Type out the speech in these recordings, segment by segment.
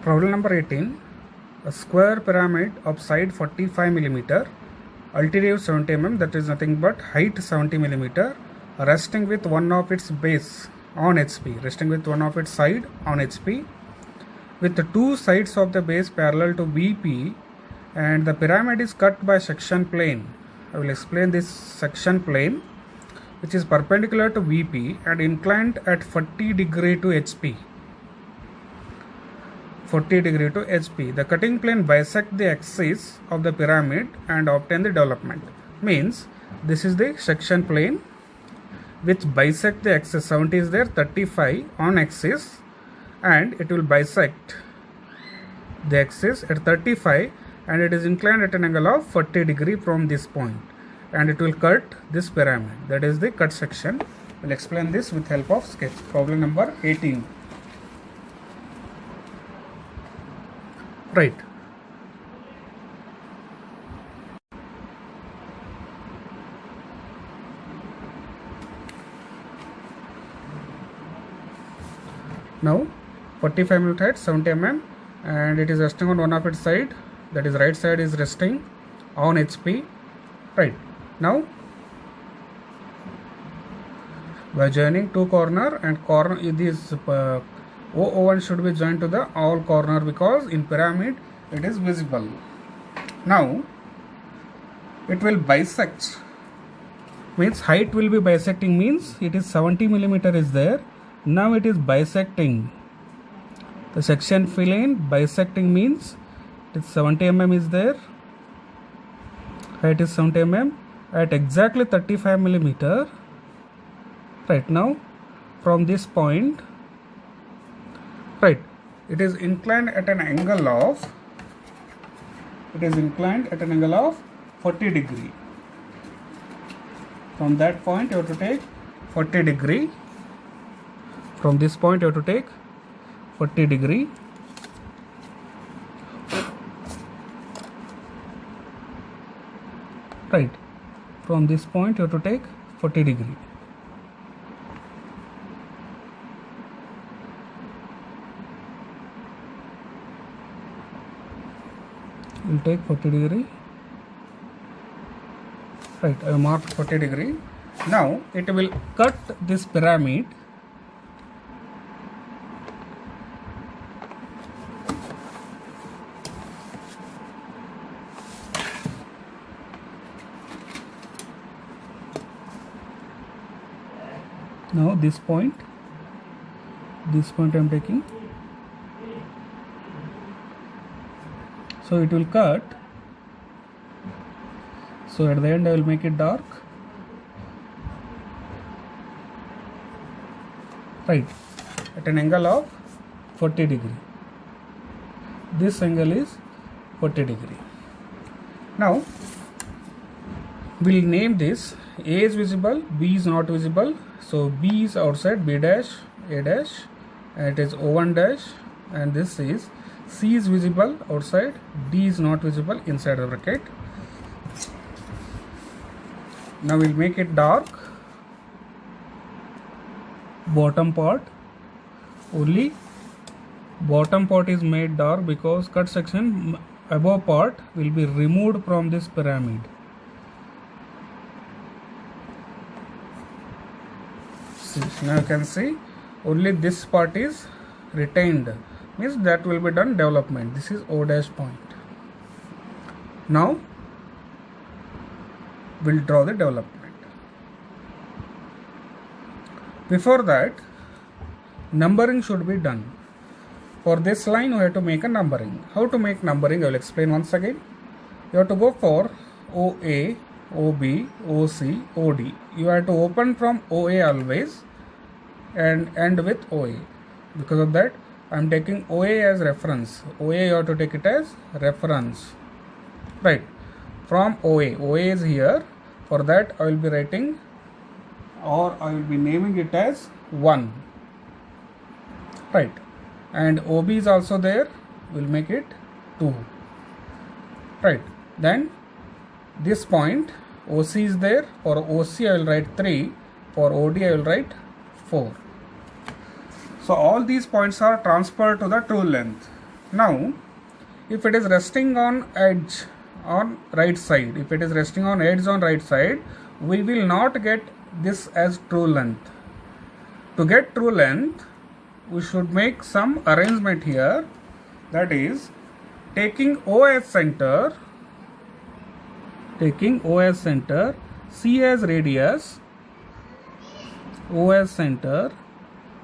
Problem number 18. A square pyramid of side 45 mm, altitude 70 mm, that is nothing but height 70 mm, resting with one of its base on HP, resting with one of its side on HP, with the two sides of the base parallel to VP, and the pyramid is cut by section plane. I will explain this section plane, which is perpendicular to VP and inclined at 40 degree to HP. 40 degree to HP. The cutting plane bisect the axis of the pyramid and obtain the development. Means this is the section plane which bisect the axis. 70 is there, 35 on axis, and it will bisect the axis at 35, and it is inclined at an angle of 40 degree from this point, and it will cut this pyramid. That is the cut section. We'll explain this with help of sketch. Problem number 18. Right. Now 45 mm height, 70 mm, and it is resting on one of its side, that is right side is resting on HP. Right. Now by joining two corner, and corner this O1 should be joined to the all corner, because in pyramid it is visible. Now it will bisect, means height will be bisecting, means it is 70 mm is there. Now it is bisecting the section plane. Bisecting means it is 70 mm is there, height is 70 mm at exactly 35 mm. Right. Now from this point, right, it is inclined at an angle of 40 degree. From that point you have to take 40 degree. From this point you have to take 40 degree. Right. From this point you have to take 40 degree. We'll take 40 degree. Right, I have marked 40 degree. Now it will cut this pyramid. Now this point I am taking. So it will cut. So at the end I will make it dark. Right, at an angle of 40 degree. This angle is 40 degree. Now we'll name this. A is visible, B is not visible. So B is outside, B dash, A dash, and it is O1 dash, and this is C is visible outside, D is not visible inside the bracket. Now we'll make it dark. Bottom part, only bottom part is made dark because cut section above part will be removed from this pyramid. Now you can see only this part is retained, means that will be done development. This is O dash point. Now we'll draw the development. Before that, numbering should be done. For this line, we have to make a numbering. How to make numbering? I will explain once again. You have to go for OA, OB, OC, OD. You have to open from OA always and end with OA. Because of that, I am taking OA as reference. OA you have to take it as reference. Right. From OA is here. For that I will be writing, or I will be naming it as 1. Right. And OB is also there. We'll make it 2. Right. Then this point OC is there. For OC I will write 3. For OD I will write 4. So all these points are transferred to the true length. Now, if it is resting on edge on right side, if it is resting on edge on right side, we will not get this as true length. To get true length, we should make some arrangement here, that is taking O as center, C as radius, O as center,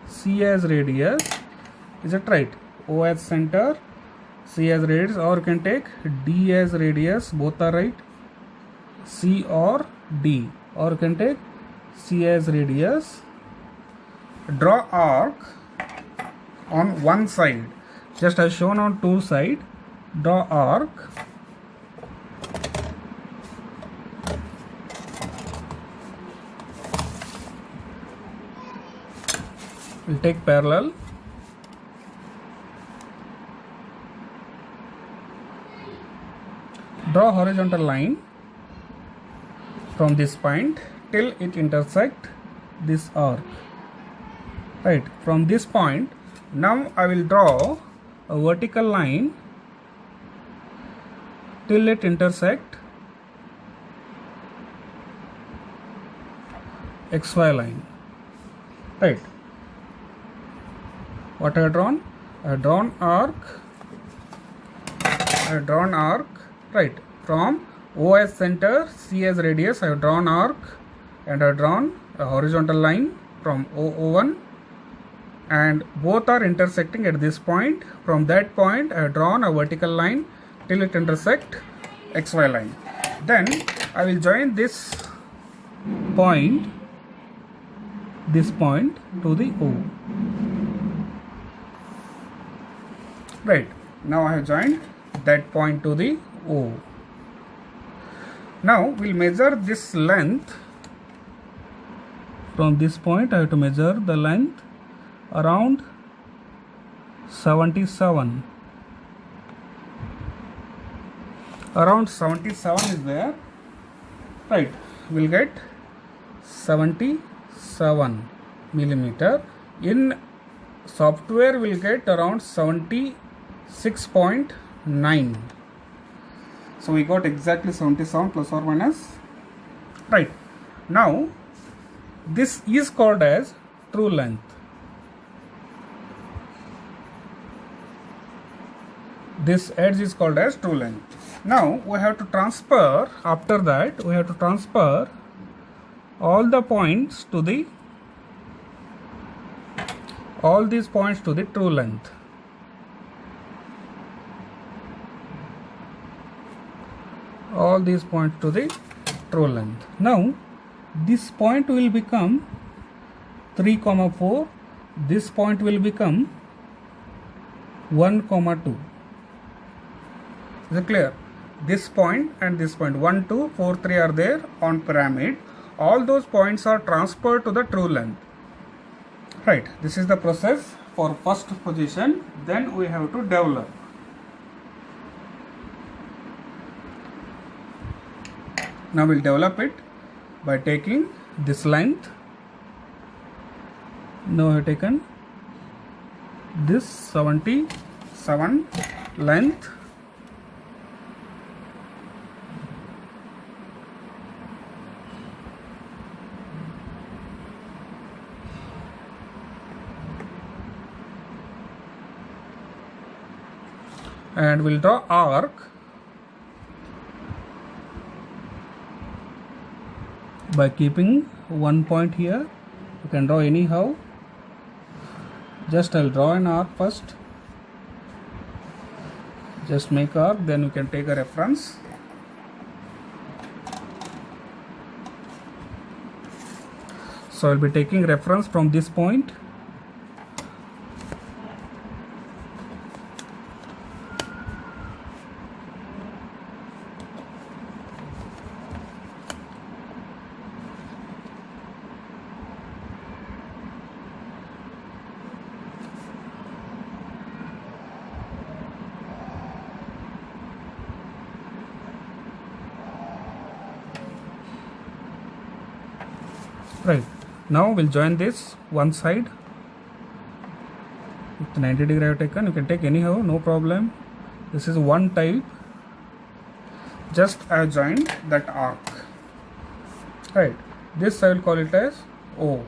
C as radius, is it right? O as center, C as radius, or you can take D as radius, both are right, C or D, or you can take C as radius. Draw arc on one side, just as shown on two side. Draw arc, we'll take parallel, draw horizontal line from this point till it intersect this arc. Right, from this point, now I will draw a vertical line till it intersect XY line. Right, what I have drawn? I have drawn arc, right, from O as center, C as radius, I have drawn arc, and I have drawn a horizontal line from O1, and both are intersecting at this point. From that point, I have drawn a vertical line till it intersect XY line. Then I will join this point to the O. Right, now I have joined that point to the O. Now we'll measure this length. From this point I have to measure the length around 77. Around 77 is there. Right, we'll get 77 millimeter. In software we'll get around 76.9. So we got exactly 77 plus or minus. Right, now this is called as true length. This edge is called as true length. Now we have to transfer, after that we have to transfer all the points to the, all these points to the true length. All these points to the true length. Now this point will become 3, 4. This point will become 1, 2. Is it clear? This point and this point 1, 2, 4, 3 are there on pyramid. All those points are transferred to the true length. Right, this is the process for first position. Then we have to develop. Now we'll develop it by taking this length. Now I have taken this 77 length. And we'll draw arc by keeping one point here. You can draw anyhow. Just I'll draw an arc first. Just make arc, then you can take a reference. So I'll be taking reference from this point. Right, now we'll join this one side. 90 degree I have taken. You can take anyhow, no problem. This is one type. Just I have joined that arc. Right. This I will call it as O.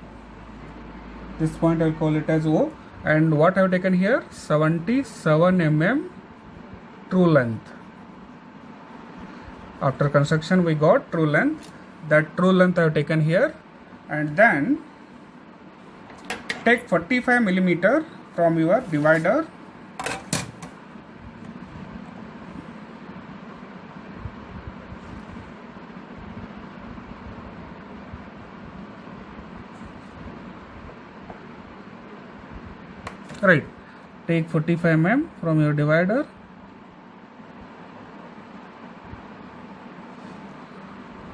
This point I will call it as O. And what I have taken here? 77 mm true length. After construction we got true length. That true length I have taken here. And then take 45 mm from your divider. Right, take 45 mm from your divider.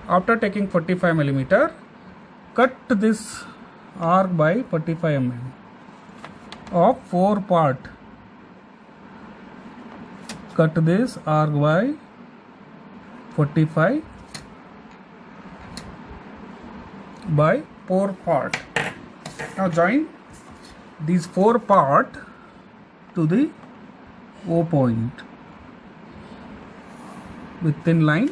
After taking 45 mm, cut this arc by 45 mm of 4 part. Cut this arc by 45 by 4 part. Now join these 4 part to the O point with thin line.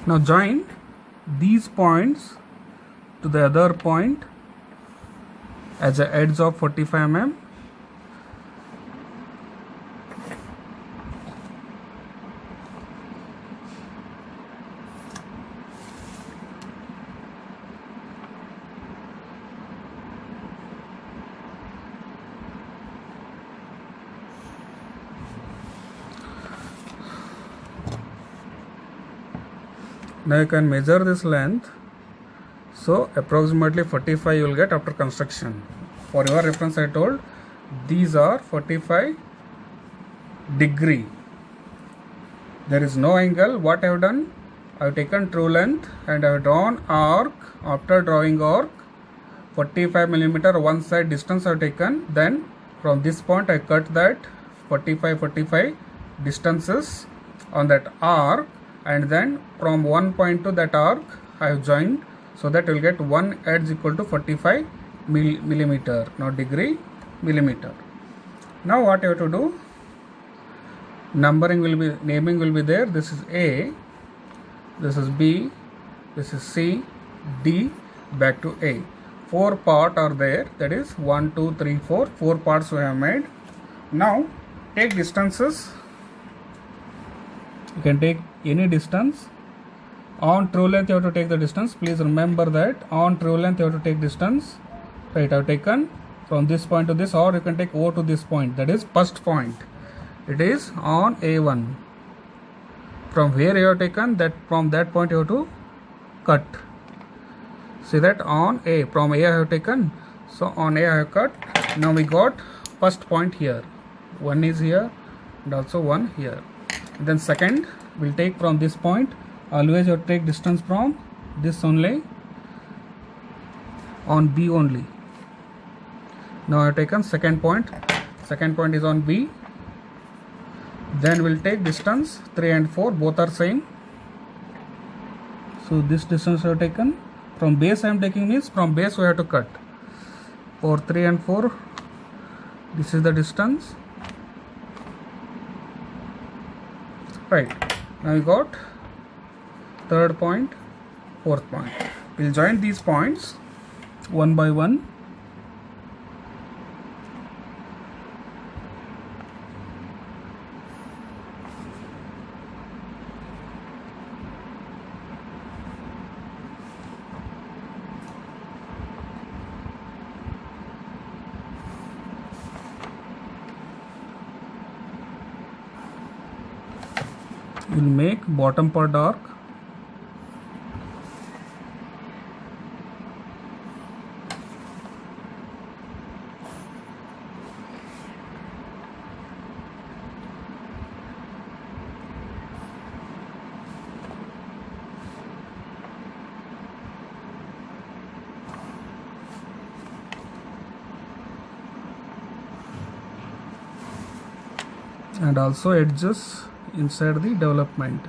Now join these points to the other point as the edge of 45 mm. Now you can measure this length. So approximately 45 you will get after construction. For your reference I told these are 45 degree. There is no angle. What I have done? I have taken true length and I have drawn arc. After drawing arc, 45 mm one side distance I have taken. Then from this point I cut that 45 distances on that arc. And then from one point to that arc I have joined, so that you will get one edge equal to 45 millimeter, not degree, millimeter. Now what you have to do? Naming will be there. This is A, this is B, this is C, D, back to A. 4 parts are there. That is 1, 2, 3, 4. 4 parts we have made. Now take distances. You can take any distance. On true length you have to take the distance. Please remember that on true length you have to take distance. Right, I have taken from this point to this, or you can take O to this point. That is first point. It is on A1. From where you have taken that, from that point you have to cut. See that on A, from A I have taken. So on A I have cut. Now we got first point here. One is here and also one here. Then second we'll take from this point. Always you take distance from this only, on B only. Now I have taken second point. Second point is on B. Then we'll take distance 3 and 4, both are same. So this distance I have taken. From base I am taking means from base we have to cut. For 3 and 4, this is the distance. Right, now we got third point, fourth point. We'll join these points one by one. We'll make bottom part dark. and also edges inside the development.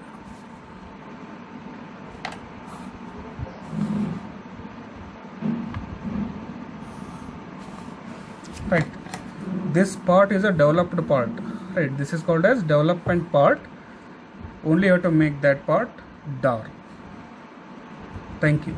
Right, this part is a developed part, right? This is called as development part. Only you have to make that part dark. Thank you.